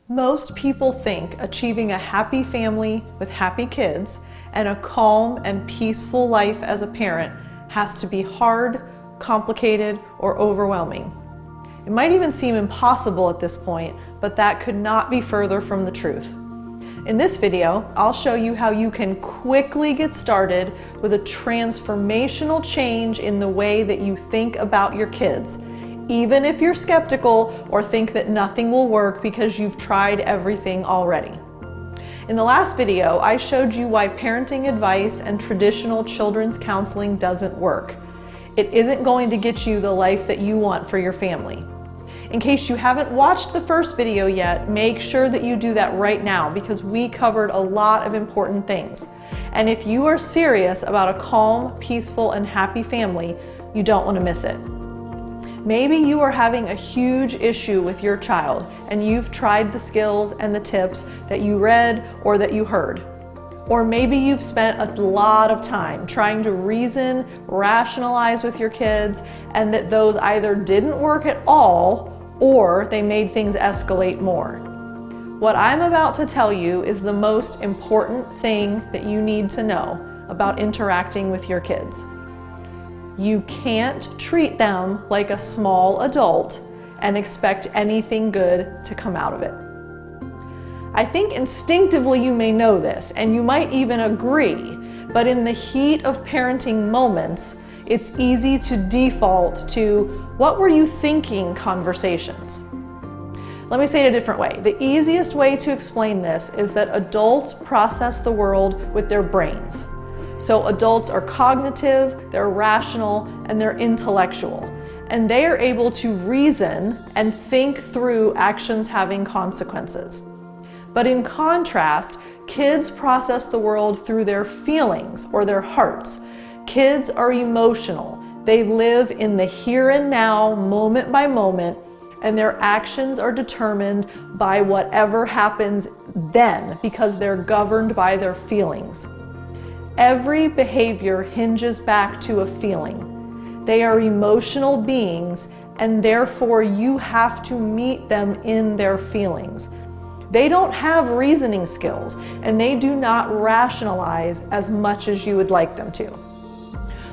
Most people think achieving a happy family with happy kids and a calm and peaceful life as a parent has to be hard, complicated, or overwhelming. It might even seem impossible at this point, but that could not be further from the truth. In this video, I'll show you how you can quickly get started with a transformational change in the way that you think about your kids, even if you're skeptical or think that nothing will work because you've tried everything already. In the last video, I showed you why parenting advice and traditional children's counseling doesn't work. It isn't going to get you the life that you want for your family. In case you haven't watched the first video yet, make sure that you do that right now because we covered a lot of important things. And if you are serious about a calm, peaceful, and happy family, you don't want to miss it. Maybe you are having a huge issue with your child and you've tried the skills and the tips that you read or that you heard. Or maybe you've spent a lot of time trying to reason, rationalize with your kids, and that those either didn't work at all or they made things escalate more. What I'm about to tell you is the most important thing that you need to know about interacting with your kids. You can't treat them like a small adult and expect anything good to come out of it. I think instinctively you may know this, and you might even agree, but in the heat of parenting moments, it's easy to default to "what were you thinking" conversations. Let me say it a different way. The easiest way to explain this is that adults process the world with their brains. So adults are cognitive, they're rational, and they're intellectual. And they are able to reason and think through actions having consequences. But in contrast, kids process the world through their feelings or their hearts. Kids are emotional. They live in the here and now, moment by moment, and their actions are determined by whatever happens then because they're governed by their feelings. Every behavior hinges back to a feeling. They are emotional beings, and therefore you have to meet them in their feelings. They don't have reasoning skills, and they do not rationalize as much as you would like them to.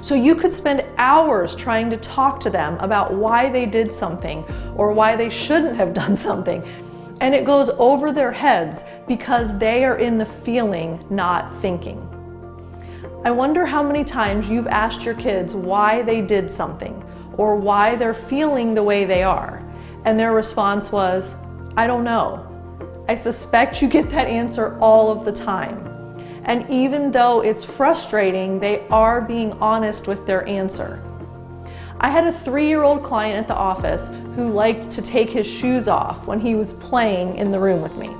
So you could spend hours trying to talk to them about why they did something or why they shouldn't have done something, and it goes over their heads because they are in the feeling, not thinking. I wonder how many times you've asked your kids why they did something or why they're feeling the way they are, and their response was, "I don't know." I suspect you get that answer all of the time. And even though it's frustrating, they are being honest with their answer. I had a 3-year-old client at the office who liked to take his shoes off when he was playing in the room with me.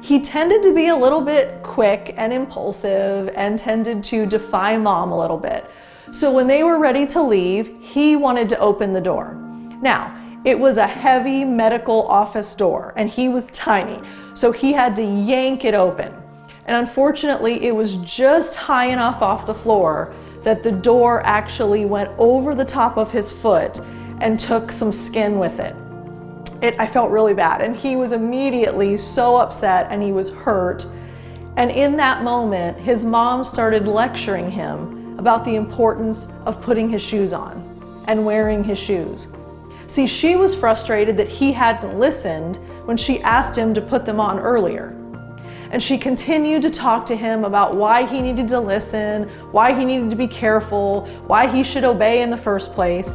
He tended to be a little bit quick and impulsive and tended to defy mom a little bit. So when they were ready to leave, he wanted to open the door. Now, it was a heavy medical office door and he was tiny, so he had to yank it open. And unfortunately, it was just high enough off the floor that the door actually went over the top of his foot and took some skin with it. I felt really bad, and he was immediately so upset and he was hurt. And in that moment, his mom started lecturing him about the importance of putting his shoes on and wearing his shoes. See, she was frustrated that he hadn't listened when she asked him to put them on earlier. And she continued to talk to him about why he needed to listen, why he needed to be careful, why he should obey in the first place.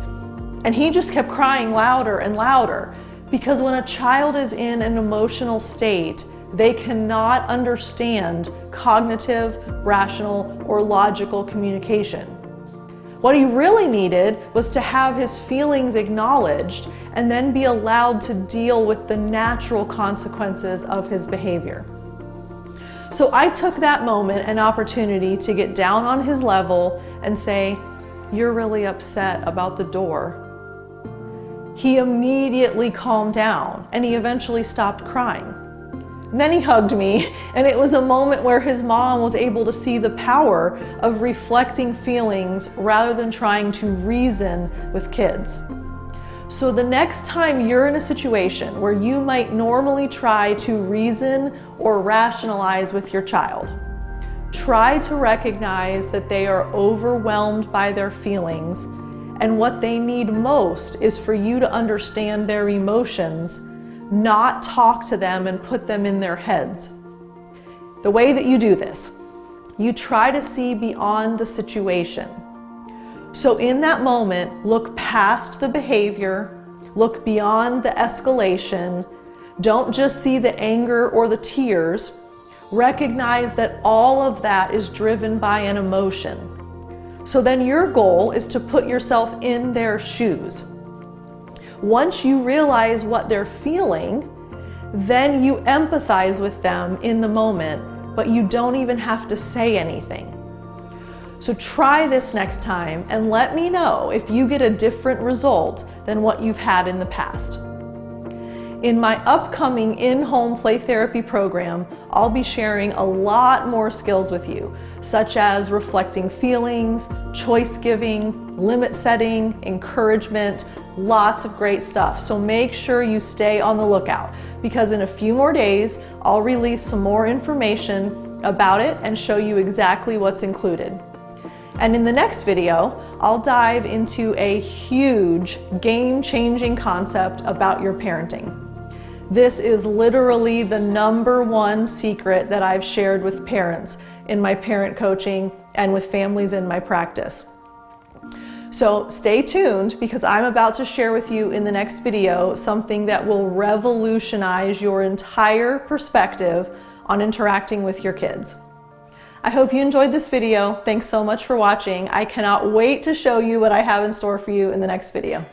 And he just kept crying louder and louder. Because when a child is in an emotional state, they cannot understand cognitive, rational, or logical communication. What he really needed was to have his feelings acknowledged and then be allowed to deal with the natural consequences of his behavior. So I took that moment an opportunity to get down on his level and say, "You're really upset about the door." He immediately calmed down and he eventually stopped crying. And then he hugged me, and it was a moment where his mom was able to see the power of reflecting feelings rather than trying to reason with kids. So the next time you're in a situation where you might normally try to reason or rationalize with your child, try to recognize that they are overwhelmed by their feelings, and what they need most is for you to understand their emotions, not talk to them and put them in their heads. The way that you do this, you try to see beyond the situation. So in that moment, look past the behavior, look beyond the escalation. Don't just see the anger or the tears. Recognize that all of that is driven by an emotion. So then your goal is to put yourself in their shoes. Once you realize what they're feeling, then you empathize with them in the moment, but you don't even have to say anything. So try this next time and let me know if you get a different result than what you've had in the past. In my upcoming in-home play therapy program, I'll be sharing a lot more skills with you, such as reflecting feelings, choice giving, limit setting, encouragement, lots of great stuff. So make sure you stay on the lookout, because in a few more days, I'll release some more information about it and show you exactly what's included. And in the next video, I'll dive into a huge game-changing concept about your parenting. This is literally the #1 secret that I've shared with parents in my parent coaching and with families in my practice. So stay tuned, because I'm about to share with you in the next video something that will revolutionize your entire perspective on interacting with your kids. I hope you enjoyed this video. Thanks so much for watching. I cannot wait to show you what I have in store for you in the next video.